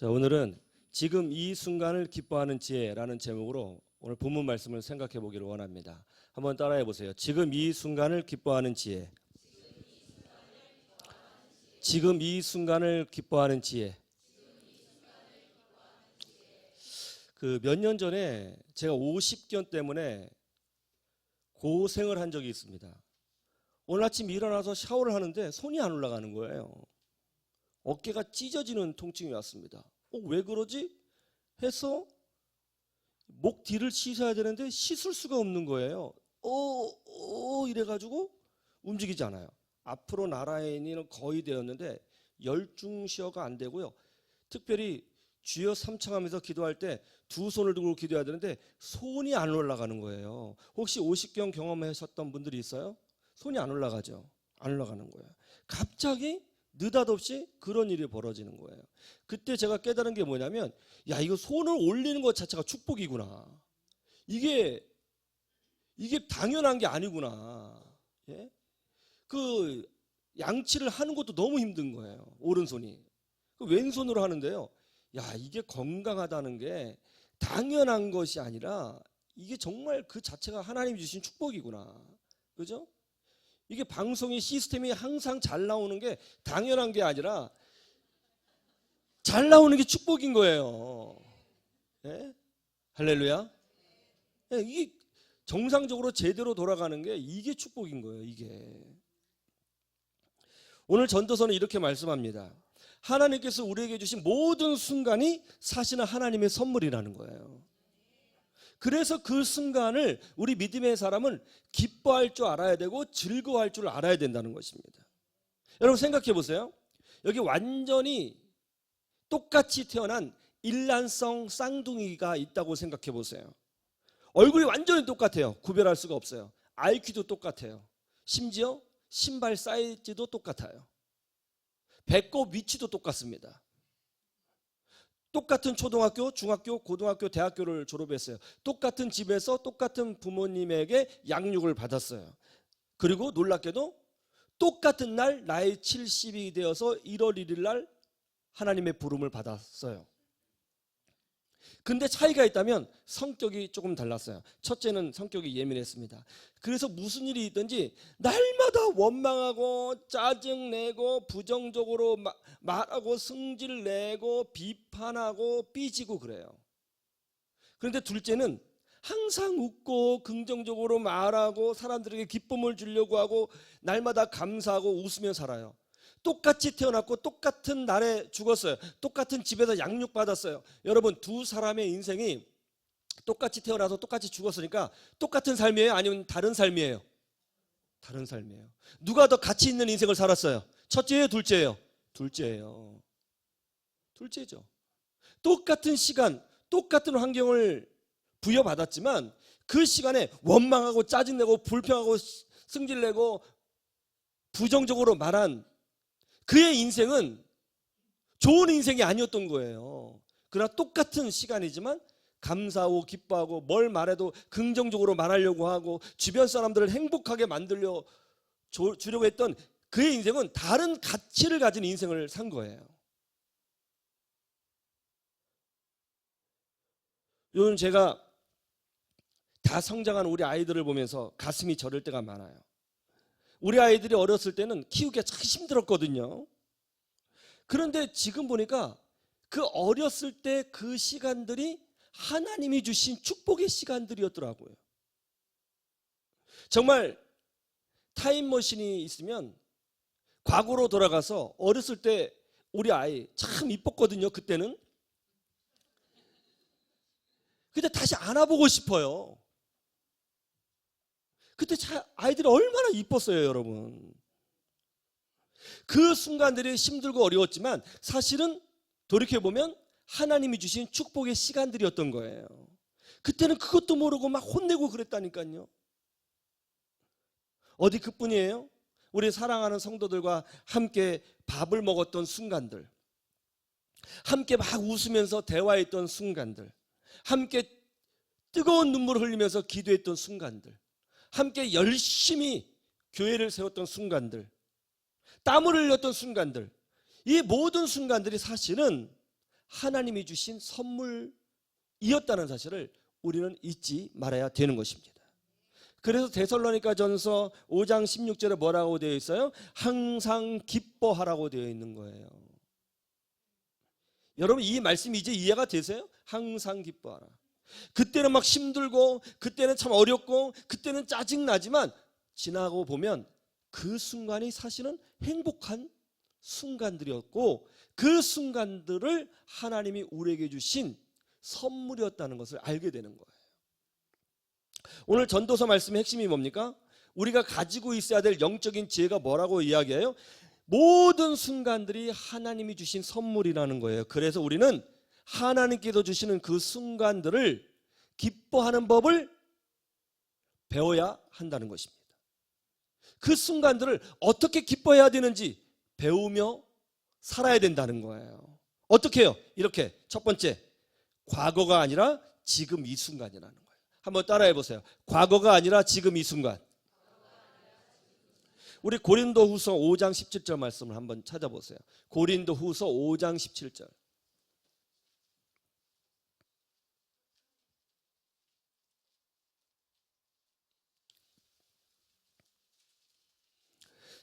자, 오늘은 지금 이 순간을 기뻐하는 지혜라는 제목으로 오늘 본문 말씀을 생각해 보기를 원합니다. 한번 따라해 보세요. 지금 이 순간을 기뻐하는 지혜. 지금 이 순간을 기뻐하는 지혜. 몇 년 전에 제가 50견 때문에 고생을 한 적이 있습니다. 오늘 아침 일어나서 샤워를 하는데 손이 안 올라가는 거예요. 어깨가 찢어지는 통증이 왔습니다. 왜 그러지? 해서 목 뒤를 씻어야 되는데 씻을 수가 없는 거예요. 이래가지고 움직이지 않아요. 앞으로 나라인이 거의 되었는데 열중시어가 안 되고요. 특별히 주여 삼창하면서 기도할 때 두 손을 들고 기도해야 되는데 손이 안 올라가는 거예요. 혹시 50견 경험하셨던 분들이 있어요? 손이 안 올라가죠. 안 올라가는 거예요. 갑자기 느닷없이 그런 일이 벌어지는 거예요. 그때 제가 깨달은 게 뭐냐면, 야, 이거 손을 올리는 것 자체가 축복이구나. 이게 당연한 게 아니구나. 예? 양치를 하는 것도 너무 힘든 거예요. 오른손이. 왼손으로 하는데요. 야, 이게 건강하다는 게 당연한 것이 아니라 이게 정말 그 자체가 하나님이 주신 축복이구나. 그죠? 이게 방송이 시스템이 항상 잘 나오는 게 당연한 게 아니라 잘 나오는 게 축복인 거예요. 예? 할렐루야. 예, 이게 정상적으로 제대로 돌아가는 게 이게 축복인 거예요. 이게. 오늘 전도서는 이렇게 말씀합니다. 하나님께서 우리에게 주신 모든 순간이 사실은 하나님의 선물이라는 거예요. 그래서 그 순간을 우리 믿음의 사람은 기뻐할 줄 알아야 되고 즐거워할 줄 알아야 된다는 것입니다. 여러분 생각해 보세요. 여기 완전히 똑같이 태어난 일란성 쌍둥이가 있다고 생각해 보세요. 얼굴이 완전히 똑같아요. 구별할 수가 없어요. IQ도 똑같아요. 심지어 신발 사이즈도 똑같아요. 배꼽 위치도 똑같습니다. 똑같은 초등학교, 중학교, 고등학교, 대학교를 졸업했어요. 똑같은 집에서 똑같은 부모님에게 양육을 받았어요. 그리고 놀랍게도 똑같은 날 나이 70이 되어서 1월 1일 날 하나님의 부름을 받았어요. 근데 차이가 있다면 성격이 조금 달랐어요. 첫째는 성격이 예민했습니다. 그래서 무슨 일이 있든지 날마다 원망하고 짜증내고 부정적으로 말하고 승질내고 비판하고 삐지고 그래요. 그런데 둘째는 항상 웃고 긍정적으로 말하고 사람들에게 기쁨을 주려고 하고 날마다 감사하고 웃으며 살아요. 똑같이 태어났고 똑같은 날에 죽었어요. 똑같은 집에서 양육받았어요. 여러분, 두 사람의 인생이 똑같이 태어나서 똑같이 죽었으니까 똑같은 삶이에요? 아니면 다른 삶이에요? 다른 삶이에요. 누가 더 가치 있는 인생을 살았어요? 첫째예요? 둘째예요? 둘째예요. 둘째죠. 똑같은 시간, 똑같은 환경을 부여받았지만 그 시간에 원망하고 짜증내고 불평하고 승질내고 부정적으로 말한 그의 인생은 좋은 인생이 아니었던 거예요. 그러나 똑같은 시간이지만 감사하고 기뻐하고 뭘 말해도 긍정적으로 말하려고 하고 주변 사람들을 행복하게 만들려 주려고 했던 그의 인생은 다른 가치를 가진 인생을 산 거예요. 요즘 제가 다 성장한 우리 아이들을 보면서 가슴이 저릴 때가 많아요. 우리 아이들이 어렸을 때는 키우기가 참 힘들었거든요. 그런데 지금 보니까 그 어렸을 때 그 시간들이 하나님이 주신 축복의 시간들이었더라고요. 정말 타임머신이 있으면 과거로 돌아가서 어렸을 때 우리 아이 참 이뻤거든요. 그때는. 근데 다시 안아보고 싶어요. 그때 아이들이 얼마나 이뻤어요, 여러분. 그 순간들이 힘들고 어려웠지만 사실은 돌이켜보면 하나님이 주신 축복의 시간들이었던 거예요. 그때는 그것도 모르고 막 혼내고 그랬다니까요. 어디 그뿐이에요? 우리 사랑하는 성도들과 함께 밥을 먹었던 순간들, 함께 막 웃으면서 대화했던 순간들, 함께 뜨거운 눈물을 흘리면서 기도했던 순간들, 함께 열심히 교회를 세웠던 순간들, 땀을 흘렸던 순간들, 이 모든 순간들이 사실은 하나님이 주신 선물이었다는 사실을 우리는 잊지 말아야 되는 것입니다. 그래서 데살로니가전서 5장 16절에 뭐라고 되어 있어요? 항상 기뻐하라고 되어 있는 거예요. 여러분, 이 말씀이 이제 이해가 되세요? 항상 기뻐하라. 그때는 막 힘들고, 그때는 참 어렵고, 그때는 짜증나지만 지나고 보면 그 순간이 사실은 행복한 순간들이었고, 그 순간들을 하나님이 우리에게 주신 선물이었다는 것을 알게 되는 거예요. 오늘 전도서 말씀의 핵심이 뭡니까? 우리가 가지고 있어야 될 영적인 지혜가 뭐라고 이야기해요? 모든 순간들이 하나님이 주신 선물이라는 거예요. 그래서 우리는 하나님께서 주시는 그 순간들을 기뻐하는 법을 배워야 한다는 것입니다. 그 순간들을 어떻게 기뻐해야 되는지 배우며 살아야 된다는 거예요. 어떻게 해요? 이렇게 첫 번째, 과거가 아니라 지금 이 순간이라는 거예요. 한번 따라해 보세요. 과거가 아니라 지금 이 순간. 우리 고린도후서 5장 17절 말씀을 한번 찾아보세요. 고린도후서 5장 17절.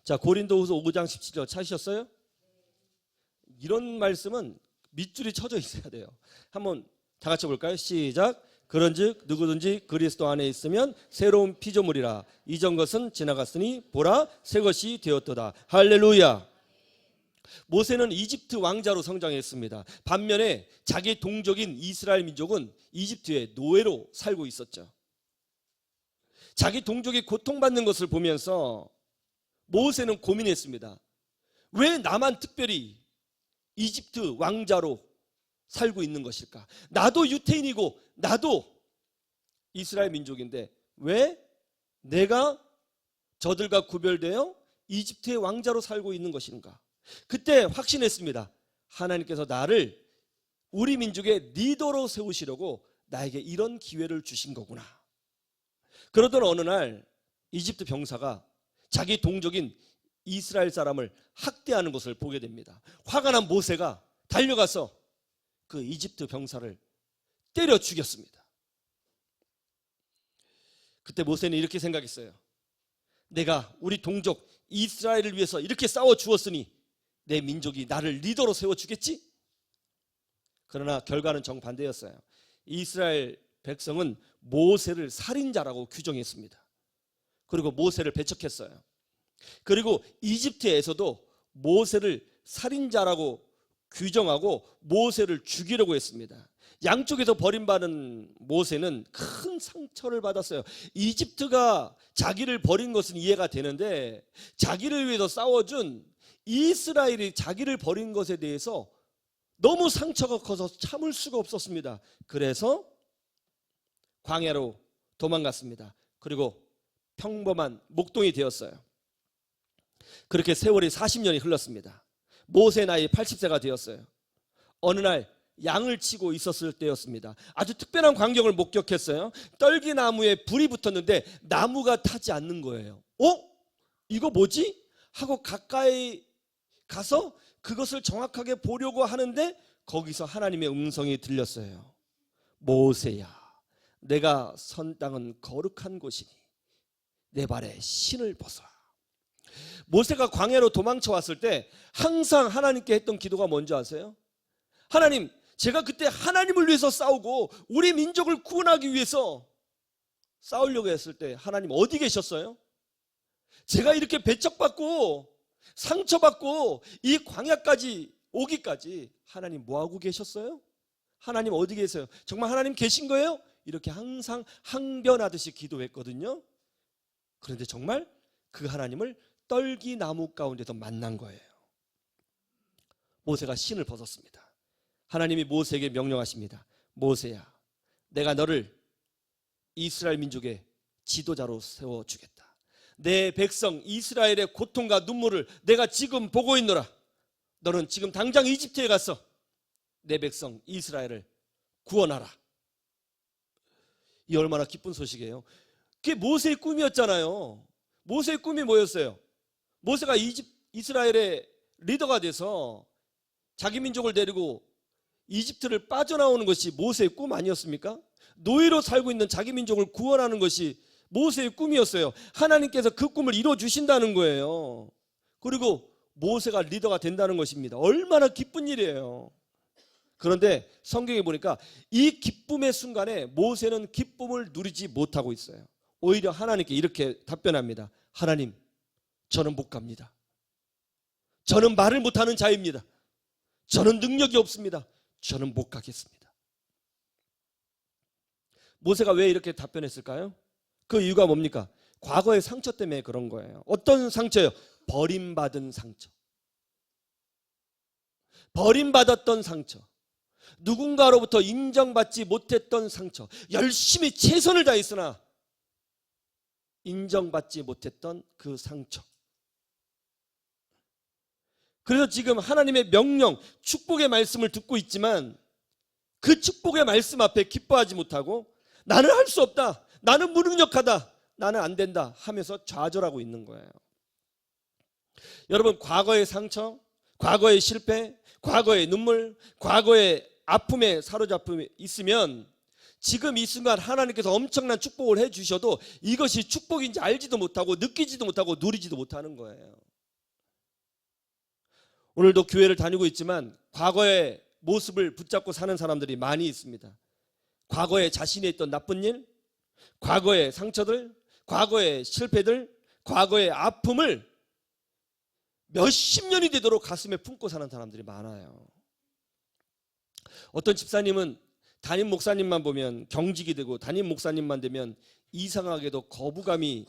자, 고린도후서 5장 17절 찾으셨어요? 이런 말씀은 밑줄이 쳐져 있어야 돼요. 한번 다 같이 볼까요? 시작. 그런즉 누구든지 그리스도 안에 있으면 새로운 피조물이라. 이전 것은 지나갔으니 보라 새 것이 되었도다. 할렐루야. 모세는 이집트 왕자로 성장했습니다. 반면에 자기 동족인 이스라엘 민족은 이집트의 노예로 살고 있었죠. 자기 동족이 고통받는 것을 보면서 모세는 고민했습니다. 왜 나만 특별히 이집트 왕자로 살고 있는 것일까? 나도 유태인이고 나도 이스라엘 민족인데 왜 내가 저들과 구별되어 이집트의 왕자로 살고 있는 것인가? 그때 확신했습니다. 하나님께서 나를 우리 민족의 리더로 세우시려고 나에게 이런 기회를 주신 거구나. 그러던 어느 날 이집트 병사가 자기 동족인 이스라엘 사람을 학대하는 것을 보게 됩니다. 화가 난 모세가 달려가서 그 이집트 병사를 때려 죽였습니다. 그때 모세는 이렇게 생각했어요. 내가 우리 동족 이스라엘을 위해서 이렇게 싸워 주었으니 내 민족이 나를 리더로 세워주겠지? 그러나 결과는 정반대였어요. 이스라엘 백성은 모세를 살인자라고 규정했습니다. 그리고 모세를 배척했어요. 그리고 이집트에서도 모세를 살인자라고 규정하고 모세를 죽이려고 했습니다. 양쪽에서 버림받은 모세는 큰 상처를 받았어요. 이집트가 자기를 버린 것은 이해가 되는데 자기를 위해서 싸워준 이스라엘이 자기를 버린 것에 대해서 너무 상처가 커서 참을 수가 없었습니다. 그래서 광야로 도망갔습니다. 그리고 평범한 목동이 되었어요. 그렇게 세월이 40년이 흘렀습니다. 모세 나이 80세가 되었어요. 어느 날 양을 치고 있었을 때였습니다. 아주 특별한 광경을 목격했어요. 떨기나무에 불이 붙었는데 나무가 타지 않는 거예요. 이거 뭐지? 하고 가까이 가서 그것을 정확하게 보려고 하는데 거기서 하나님의 음성이 들렸어요. 모세야, 내가 선 땅은 거룩한 곳이니 내 발에 신을 벗어라. 모세가 광야로 도망쳐 왔을 때 항상 하나님께 했던 기도가 뭔지 아세요? 하나님, 제가 그때 하나님을 위해서 싸우고 우리 민족을 구원하기 위해서 싸우려고 했을 때 하나님 어디 계셨어요? 제가 이렇게 배척받고 상처받고 이 광야까지 오기까지 하나님 뭐하고 계셨어요? 하나님 어디 계세요? 정말 하나님 계신 거예요? 이렇게 항상 항변하듯이 기도했거든요. 그런데 정말 그 하나님을 떨기나무 가운데서 만난 거예요. 모세가 신을 벗었습니다. 하나님이 모세에게 명령하십니다. 모세야, 내가 너를 이스라엘 민족의 지도자로 세워주겠다. 내 백성 이스라엘의 고통과 눈물을 내가 지금 보고 있노라. 너는 지금 당장 이집트에 가서 내 백성 이스라엘을 구원하라. 이 얼마나 기쁜 소식이에요. 그게 모세의 꿈이었잖아요. 모세의 꿈이 뭐였어요? 모세가 이스라엘의 리더가 돼서 자기 민족을 데리고 이집트를 빠져나오는 것이 모세의 꿈 아니었습니까? 노예로 살고 있는 자기 민족을 구원하는 것이 모세의 꿈이었어요. 하나님께서 그 꿈을 이루어주신다는 거예요. 그리고 모세가 리더가 된다는 것입니다. 얼마나 기쁜 일이에요. 그런데 성경에 보니까 이 기쁨의 순간에 모세는 기쁨을 누리지 못하고 있어요. 오히려 하나님께 이렇게 답변합니다. 하나님, 저는 못 갑니다. 저는 말을 못하는 자입니다. 저는 능력이 없습니다. 저는 못 가겠습니다. 모세가 왜 이렇게 답변했을까요? 그 이유가 뭡니까? 과거의 상처 때문에 그런 거예요. 어떤 상처예요? 버림받은 상처. 버림받았던 상처. 누군가로부터 인정받지 못했던 상처. 열심히 최선을 다했으나 인정받지 못했던 그 상처. 그래서 지금 하나님의 명령, 축복의 말씀을 듣고 있지만 그 축복의 말씀 앞에 기뻐하지 못하고 나는 할 수 없다, 나는 무능력하다, 나는 안 된다 하면서 좌절하고 있는 거예요. 여러분, 과거의 상처, 과거의 실패, 과거의 눈물, 과거의 아픔에 사로잡혀 있으면 지금 이 순간 하나님께서 엄청난 축복을 해주셔도 이것이 축복인지 알지도 못하고 느끼지도 못하고 누리지도 못하는 거예요. 오늘도 교회를 다니고 있지만 과거의 모습을 붙잡고 사는 사람들이 많이 있습니다. 과거에 자신이 했던 나쁜 일, 과거의 상처들, 과거의 실패들, 과거의 아픔을 몇십 년이 되도록 가슴에 품고 사는 사람들이 많아요. 어떤 집사님은 담임 목사님만 보면 경직이 되고 담임 목사님만 되면 이상하게도 거부감이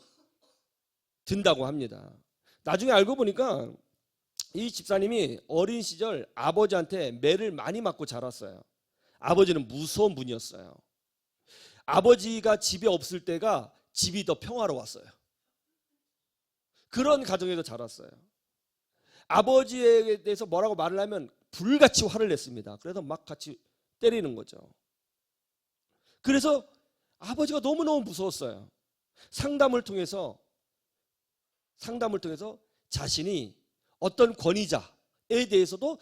든다고 합니다. 나중에 알고 보니까 이 집사님이 어린 시절 아버지한테 매를 많이 맞고 자랐어요. 아버지는 무서운 분이었어요. 아버지가 집에 없을 때가 집이 더 평화로웠어요. 그런 가정에서 자랐어요. 아버지에 대해서 뭐라고 말을 하면 불같이 화를 냈습니다. 그래서 막 같이 때리는 거죠. 그래서 아버지가 너무너무 무서웠어요. 상담을 통해서 자신이 어떤 권위자에 대해서도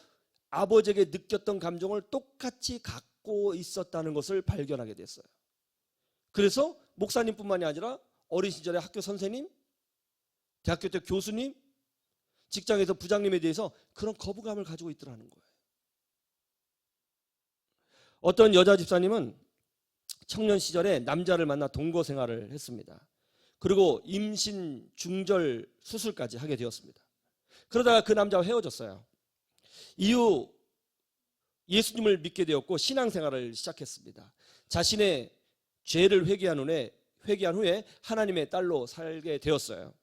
아버지에게 느꼈던 감정을 똑같이 갖고 있었다는 것을 발견하게 됐어요. 그래서 목사님뿐만이 아니라 어린 시절에 학교 선생님, 대학교 때 교수님, 직장에서 부장님에 대해서 그런 거부감을 가지고 있더라는 거예요. 어떤 여자 집사님은 청년 시절에 남자를 만나 동거 생활을 했습니다. 그리고 임신 중절 수술까지 하게 되었습니다. 그러다가 그 남자와 헤어졌어요. 이후 예수님을 믿게 되었고 신앙생활을 시작했습니다. 자신의 죄를 회개한 후에 하나님의 딸로 살게 되었어요.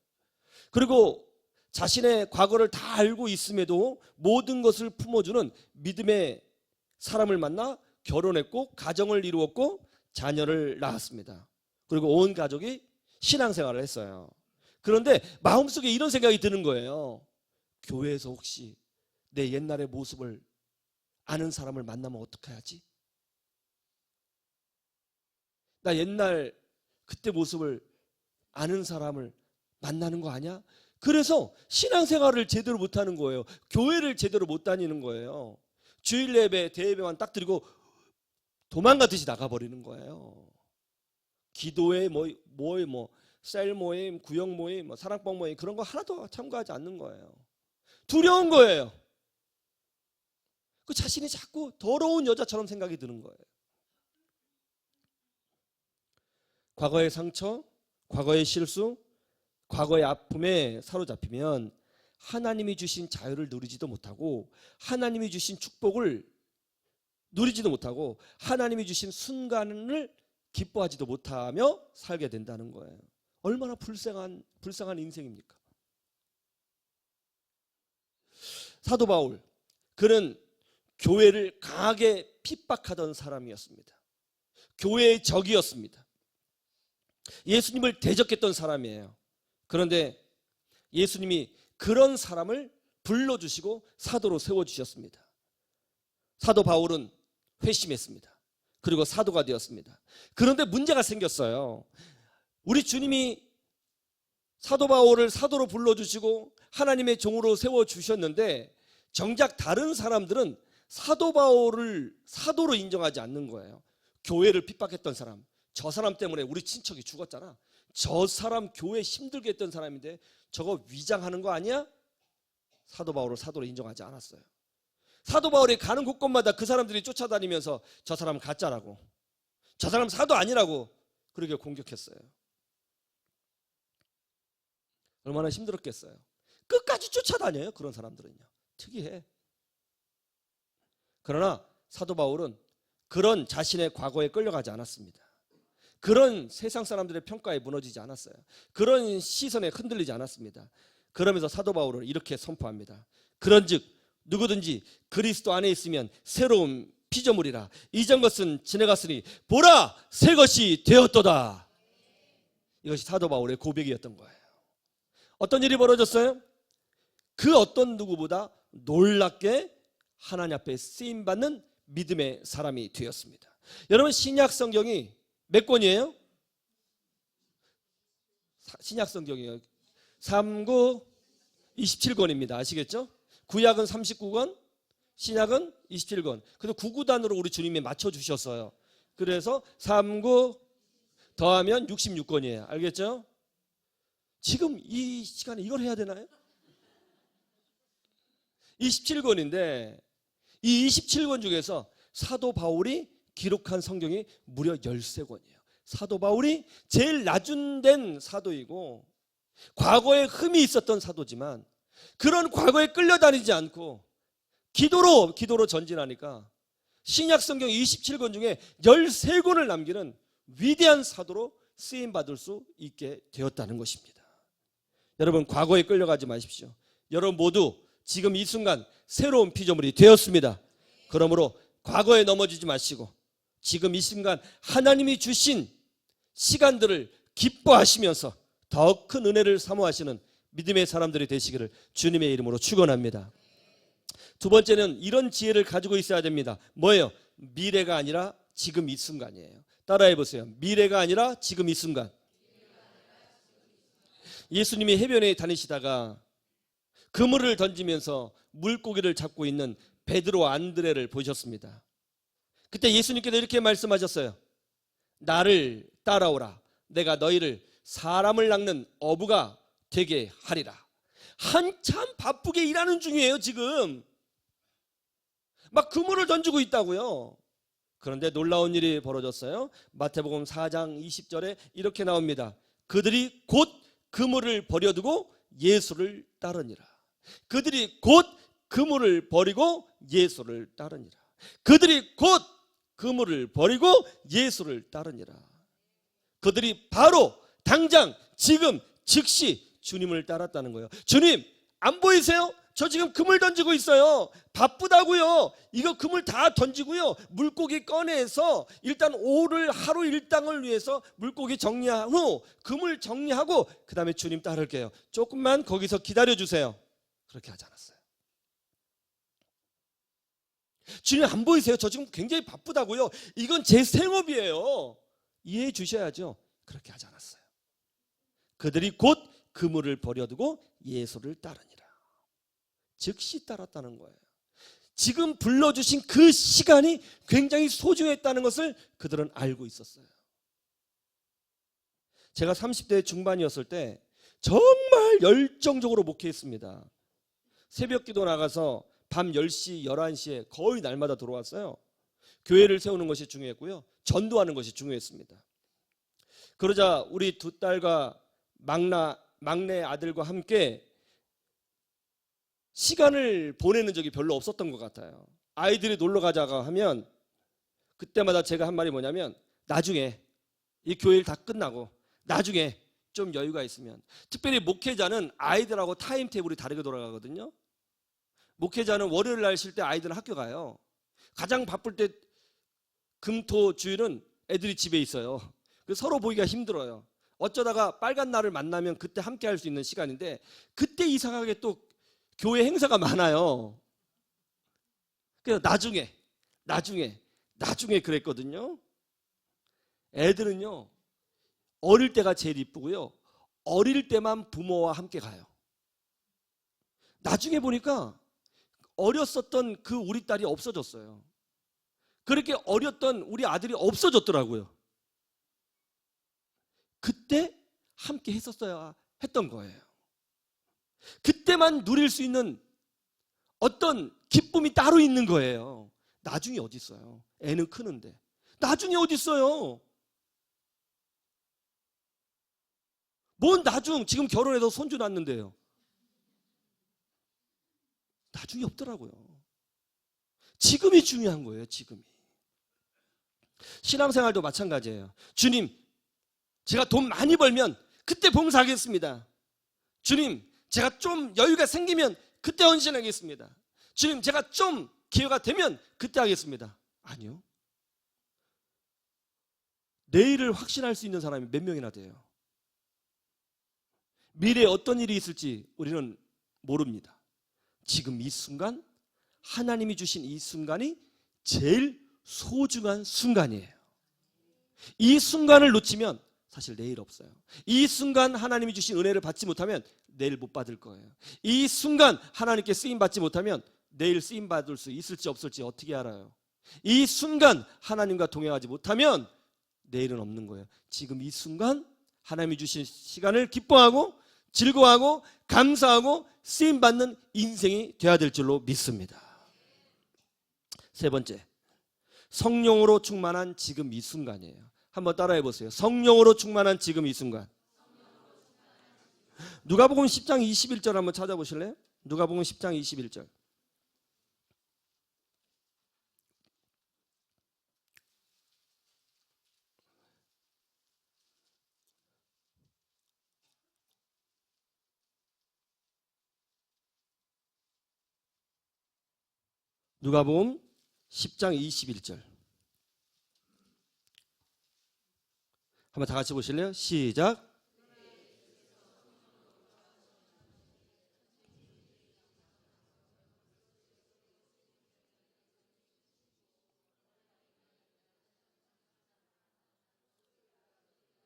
그리고 자신의 과거를 다 알고 있음에도 모든 것을 품어주는 믿음의 사람을 만나 결혼했고 가정을 이루었고 자녀를 낳았습니다. 그리고 온 가족이 신앙생활을 했어요. 그런데 마음속에 이런 생각이 드는 거예요. 교회에서 혹시 내 옛날의 모습을 아는 사람을 만나면 어떻게 하지? 나 옛날 그때 모습을 아는 사람을 만나는 거 아니야? 그래서 신앙생활을 제대로 못하는 거예요. 교회를 제대로 못 다니는 거예요. 주일 예배, 대예배만 딱 드리고 도망가듯이 나가버리는 거예요. 기도회, 셀 모임, 구역 모임, 사랑방 모임 그런 거 하나도 참가하지 않는 거예요. 두려운 거예요. 그 자신이 자꾸 더러운 여자처럼 생각이 드는 거예요. 과거의 상처, 과거의 실수, 과거의 아픔에 사로잡히면 하나님이 주신 자유를 누리지도 못하고 하나님이 주신 축복을 누리지도 못하고 하나님이 주신 순간을 기뻐하지도 못하며 살게 된다는 거예요. 얼마나 불쌍한 인생입니까? 사도 바울, 그는 교회를 강하게 핍박하던 사람이었습니다. 교회의 적이었습니다. 예수님을 대적했던 사람이에요. 그런데 예수님이 그런 사람을 불러주시고 사도로 세워주셨습니다. 사도 바울은 회심했습니다. 그리고 사도가 되었습니다. 그런데 문제가 생겼어요. 우리 주님이 사도 바울을 사도로 불러주시고 하나님의 종으로 세워주셨는데 정작 다른 사람들은 사도 바울을 사도로 인정하지 않는 거예요. 교회를 핍박했던 사람, 저 사람 때문에 우리 친척이 죽었잖아. 저 사람 교회 힘들게 했던 사람인데 저거 위장하는 거 아니야? 사도 바울을 사도로 인정하지 않았어요. 사도 바울이 가는 곳곳마다 그 사람들이 쫓아다니면서 저 사람 가짜라고, 저 사람 사도 아니라고 그렇게 공격했어요. 얼마나 힘들었겠어요. 끝까지 쫓아다녀요. 그런 사람들은요. 특이해. 그러나 사도 바울은 그런 자신의 과거에 끌려가지 않았습니다. 그런 세상 사람들의 평가에 무너지지 않았어요. 그런 시선에 흔들리지 않았습니다. 그러면서 사도 바울은 이렇게 선포합니다. 그런즉 누구든지 그리스도 안에 있으면 새로운 피조물이라. 이전 것은 지나갔으니 보라 새 것이 되었도다. 이것이 사도 바울의 고백이었던 거예요. 어떤 일이 벌어졌어요? 그 어떤 누구보다 놀랍게 하나님 앞에 쓰임받는 믿음의 사람이 되었습니다. 여러분, 신약 성경이 몇 권이에요? 신약 성경이요. 3구 27권입니다. 아시겠죠? 구약은 39권, 신약은 27권. 그래서 구구단으로 우리 주님이 맞춰주셨어요. 그래서 3구 더하면 66권이에요. 알겠죠? 지금 이 시간에 이걸 해야 되나요? 27권인데 이 27권 중에서 사도 바울이 기록한 성경이 무려 13권이에요. 사도 바울이 제일 낮은된 사도이고 과거에 흠이 있었던 사도지만 그런 과거에 끌려다니지 않고 기도로 전진하니까 신약 성경 27권 중에 13권을 남기는 위대한 사도로 쓰임받을 수 있게 되었다는 것입니다. 여러분, 과거에 끌려가지 마십시오. 여러분 모두 지금 이 순간 새로운 피조물이 되었습니다. 그러므로 과거에 넘어지지 마시고 지금 이 순간 하나님이 주신 시간들을 기뻐하시면서 더 큰 은혜를 사모하시는 믿음의 사람들이 되시기를 주님의 이름으로 축원합니다. 두 번째는 이런 지혜를 가지고 있어야 됩니다. 뭐예요? 미래가 아니라 지금 이 순간이에요. 따라해 보세요. 미래가 아니라 지금 이 순간. 예수님이 해변에 다니시다가 그물을 던지면서 물고기를 잡고 있는 베드로와 안드레를 보셨습니다. 그때 예수님께서 이렇게 말씀하셨어요. 나를 따라오라. 내가 너희를 사람을 낚는 어부가 되게 하리라. 한참 바쁘게 일하는 중이에요. 지금 막 그물을 던지고 있다고요. 그런데 놀라운 일이 벌어졌어요. 마태복음 4장 20절에 이렇게 나옵니다. 그들이 곧 그물을 버려두고 예수를 따르니라. 그들이 곧 그물을 버리고 예수를 따르니라. 그들이 곧 그물을 버리고 예수를 따르니라. 그들이 바로 당장 지금 즉시 주님을 따랐다는 거예요. 주님, 안 보이세요? 저 지금 그물 던지고 있어요. 바쁘다고요. 이거 그물 다 던지고요. 물고기 꺼내서 일단 오늘 하루 일당을 위해서 물고기 정리한 후 그물 정리하고 그 다음에 주님 따를게요. 조금만 거기서 기다려주세요. 그렇게 하지 않았어요. 주님, 안 보이세요? 저 지금 굉장히 바쁘다고요. 이건 제 생업이에요. 이해해 주셔야죠. 그렇게 하지 않았어요. 그들이 곧 그물을 버려두고 예수를 따르니라. 즉시 따랐다는 거예요. 지금 불러주신 그 시간이 굉장히 소중했다는 것을 그들은 알고 있었어요. 제가 30대 중반이었을 때 정말 열정적으로 목회했습니다. 새벽 기도 나가서 밤 10시, 11시에 거의 날마다 들어왔어요. 교회를 세우는 것이 중요했고요. 전도하는 것이 중요했습니다. 그러자 우리 두 딸과 막내 아들과 함께 시간을 보내는 적이 별로 없었던 것 같아요. 아이들이 놀러 가자가 하면 그때마다 제가 한 말이 뭐냐면 나중에 이 교회를 다 끝나고 나중에 좀 여유가 있으면, 특별히 목회자는 아이들하고 타임테이블이 다르게 돌아가거든요. 목회자는 월요일 날 쉴 때 아이들은 학교 가요. 가장 바쁠 때 금토 주일은 애들이 집에 있어요. 그래서 서로 보기가 힘들어요. 어쩌다가 빨간 날을 만나면 그때 함께 할 수 있는 시간인데 그때 이상하게 또 교회 행사가 많아요. 그래서 나중에 그랬거든요. 애들은요, 어릴 때가 제일 이쁘고요. 어릴 때만 부모와 함께 가요. 나중에 보니까 어렸었던 그 우리 딸이 없어졌어요. 그렇게 어렸던 우리 아들이 없어졌더라고요. 그때 함께 했었어야 했던 거예요. 그때만 누릴 수 있는 어떤 기쁨이 따로 있는 거예요. 나중에 어디 있어요? 애는 크는데. 나중에 어디 있어요? 뭔 나중, 지금 결혼해서 손주 낳는데요. 나중이 없더라고요. 지금이 중요한 거예요, 지금이. 신앙생활도 마찬가지예요. 주님, 제가 돈 많이 벌면 그때 봉사하겠습니다. 주님, 제가 좀 여유가 생기면 그때 헌신하겠습니다. 주님, 제가 좀 기회가 되면 그때 하겠습니다. 아니요. 내일을 확신할 수 있는 사람이 몇 명이나 돼요. 미래에 어떤 일이 있을지 우리는 모릅니다. 지금 이 순간, 하나님이 주신 이 순간이 제일 소중한 순간이에요. 이 순간을 놓치면 사실 내일 없어요. 이 순간 하나님이 주신 은혜를 받지 못하면 내일 못 받을 거예요. 이 순간 하나님께 쓰임 받지 못하면 내일 쓰임 받을 수 있을지 없을지 어떻게 알아요? 이 순간 하나님과 동행하지 못하면 내일은 없는 거예요. 지금 이 순간 하나님이 주신 시간을 기뻐하고 즐거워하고 감사하고 쓰임 받는 인생이 되어야 될 줄로 믿습니다. 세 번째, 성령으로 충만한 지금 이 순간이에요. 한번 따라해 보세요. 성령으로 충만한 지금 이 순간. 누가복음 10장 21절 한번 찾아보실래요? 누가복음 10장 21절. 누가복음 10장 21절. 한번 다 같이 보실래요? 시작.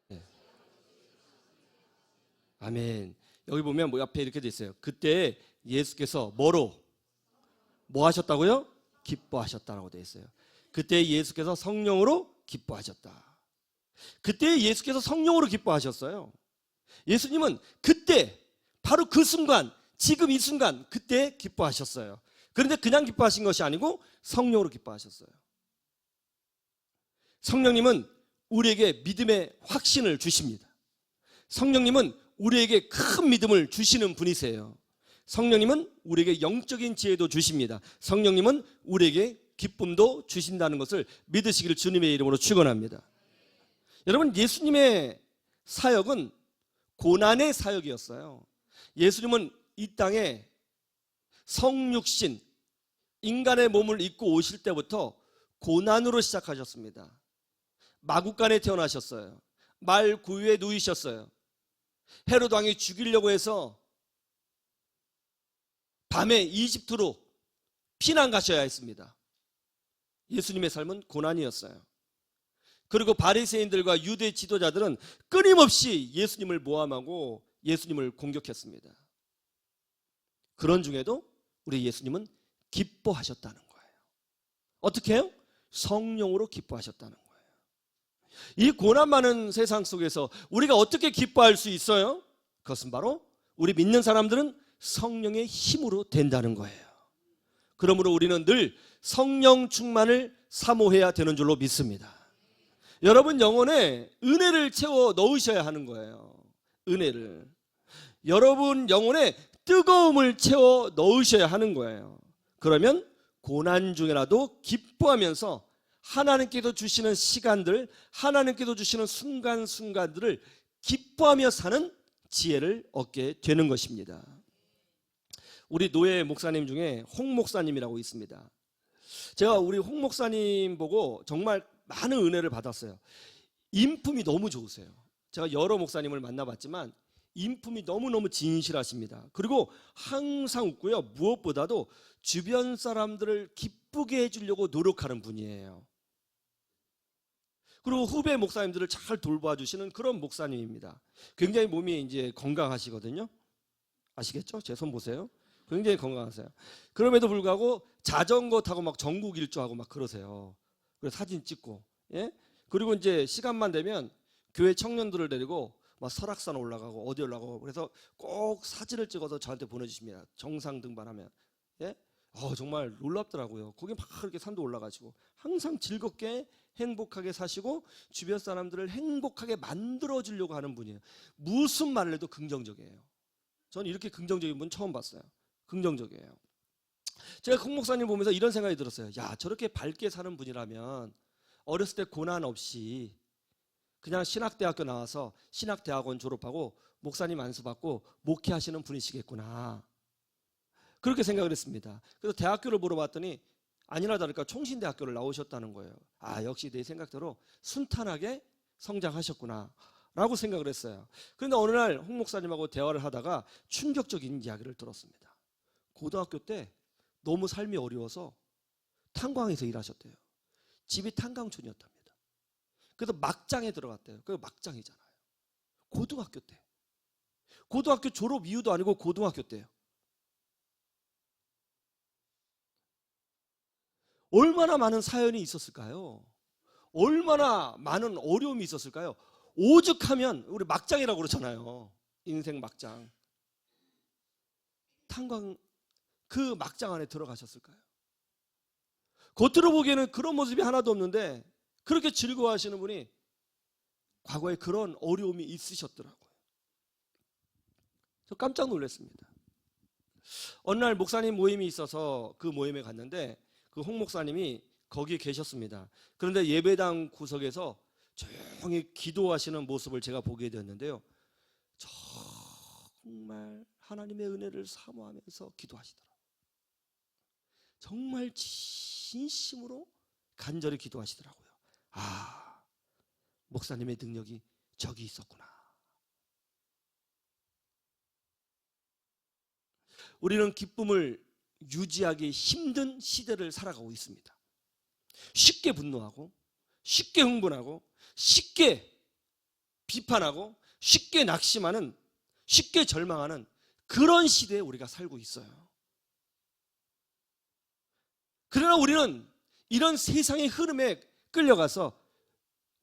네. 아멘. 여기 보면 뭐 옆에 이렇게 돼 있어요. 그때 예수께서 뭐 하셨다고요? 기뻐하셨다라고 돼 있어요. 그때 예수께서 성령으로 기뻐하셨다. 그때 예수께서 성령으로 기뻐하셨어요. 예수님은 그때 바로 그 순간, 지금 이 순간 그때 기뻐하셨어요. 그런데 그냥 기뻐하신 것이 아니고 성령으로 기뻐하셨어요. 성령님은 우리에게 믿음의 확신을 주십니다. 성령님은 우리에게 큰 믿음을 주시는 분이세요. 성령님은 우리에게 영적인 지혜도 주십니다. 성령님은 우리에게 기쁨도 주신다는 것을 믿으시기를 주님의 이름으로 축원합니다. 여러분, 예수님의 사역은 고난의 사역이었어요. 예수님은 이 땅에 성육신, 인간의 몸을 입고 오실 때부터 고난으로 시작하셨습니다. 마구간에 태어나셨어요. 말 구유에 누이셨어요. 헤롯 왕이 죽이려고 해서 밤에 이집트로 피난 가셔야 했습니다. 예수님의 삶은 고난이었어요. 그리고 바리새인들과 유대 지도자들은 끊임없이 예수님을 모함하고 예수님을 공격했습니다. 그런 중에도 우리 예수님은 기뻐하셨다는 거예요. 어떻게 해요? 성령으로 기뻐하셨다는 거예요. 이 고난 많은 세상 속에서 우리가 어떻게 기뻐할 수 있어요? 그것은 바로 우리 믿는 사람들은 성령의 힘으로 된다는 거예요. 그러므로 우리는 늘 성령 충만을 사모해야 되는 줄로 믿습니다. 여러분 영혼에 은혜를 채워 넣으셔야 하는 거예요. 은혜를. 여러분 영혼에 뜨거움을 채워 넣으셔야 하는 거예요. 그러면 고난 중에라도 기뻐하면서 하나님께서 주시는 시간들, 하나님께서 주시는 순간순간들을 기뻐하며 사는 지혜를 얻게 되는 것입니다. 우리 노예 목사님 중에 홍 목사님이라고 있습니다. 제가 우리 홍 목사님 보고 정말 많은 은혜를 받았어요. 인품이 너무 좋으세요. 제가 여러 목사님을 만나봤지만 인품이 너무너무 진실하십니다. 그리고 항상 웃고요. 무엇보다도 주변 사람들을 기쁘게 해주려고 노력하는 분이에요. 그리고 후배 목사님들을 잘 돌봐주시는 그런 목사님입니다. 굉장히 몸이 이제 건강하시거든요. 아시겠죠? 제 손 보세요. 굉장히 건강하세요. 그럼에도 불구하고 자전거 타고 막 전국 일주하고 막 그러세요. 그래서 사진 찍고, 예? 그리고 이제 시간만 되면 교회 청년들을 데리고 막 설악산 올라가고 어디 올라가고, 그래서 꼭 사진을 찍어서 저한테 보내주십니다. 정상 등반하면. 예? 정말 놀랍더라고요. 거기 막 그렇게 산도 올라가시고 항상 즐겁게 행복하게 사시고 주변 사람들을 행복하게 만들어 주려고 하는 분이에요. 무슨 말을 해도 긍정적이에요. 저는 이렇게 긍정적인 분 처음 봤어요. 긍정적이에요. 제가 홍 목사님 보면서 이런 생각이 들었어요. 야, 저렇게 밝게 사는 분이라면 어렸을 때 고난 없이 그냥 신학대학교 나와서 신학대학원 졸업하고 목사님 안수받고 목회하시는 분이시겠구나, 그렇게 생각을 했습니다. 그래서 대학교를 물어봤더니 아니나 다를까 총신대학교를 나오셨다는 거예요. 아, 역시 내 생각대로 순탄하게 성장하셨구나 라고 생각을 했어요. 그런데 어느 날 홍 목사님하고 대화를 하다가 충격적인 이야기를 들었습니다. 고등학교 때 너무 삶이 어려워서 탄광에서 일하셨대요. 집이 탄광촌이었답니다. 그래서 막장에 들어갔대요. 그게 막장이잖아요. 고등학교 때. 고등학교 졸업 이후도 아니고 고등학교 때요. 얼마나 많은 사연이 있었을까요? 얼마나 많은 어려움이 있었을까요? 오죽하면 우리 막장이라고 그러잖아요. 인생 막장. 탄광 그 막장 안에 들어가셨을까요? 겉으로 보기에는 그런 모습이 하나도 없는데 그렇게 즐거워하시는 분이 과거에 그런 어려움이 있으셨더라고요. 저 깜짝 놀랐습니다. 어느 날 목사님 모임이 있어서 그 모임에 갔는데 그 홍 목사님이 거기 계셨습니다. 그런데 예배당 구석에서 조용히 기도하시는 모습을 제가 보게 되었는데요. 정말 하나님의 은혜를 사모하면서 기도하시더라고요. 정말 진심으로 간절히 기도하시더라고요. 아, 목사님의 능력이 저기 있었구나. 우리는 기쁨을 유지하기 힘든 시대를 살아가고 있습니다. 쉽게 분노하고 쉽게 흥분하고 쉽게 비판하고 쉽게 낙심하는, 쉽게 절망하는 그런 시대에 우리가 살고 있어요. 그러나 우리는 이런 세상의 흐름에 끌려가서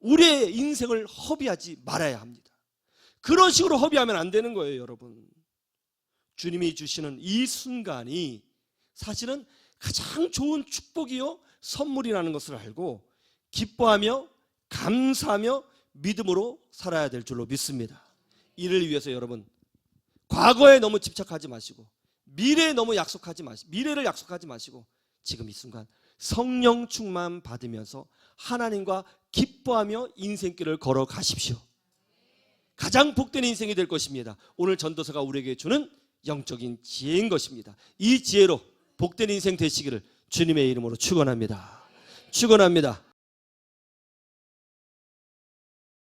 우리의 인생을 허비하지 말아야 합니다. 그런 식으로 허비하면 안 되는 거예요, 여러분. 주님이 주시는 이 순간이 사실은 가장 좋은 축복이요 선물이라는 것을 알고 기뻐하며 감사하며 믿음으로 살아야 될 줄로 믿습니다. 이를 위해서 여러분, 과거에 너무 집착하지 마시고 미래를 약속하지 마시고 지금 이 순간 성령 충만 받으면서 하나님과 기뻐하며 인생길을 걸어가십시오. 가장 복된 인생이 될 것입니다. 오늘 전도서가 우리에게 주는 영적인 지혜인 것입니다. 이 지혜로 복된 인생 되시기를 주님의 이름으로 축원합니다. 축원합니다.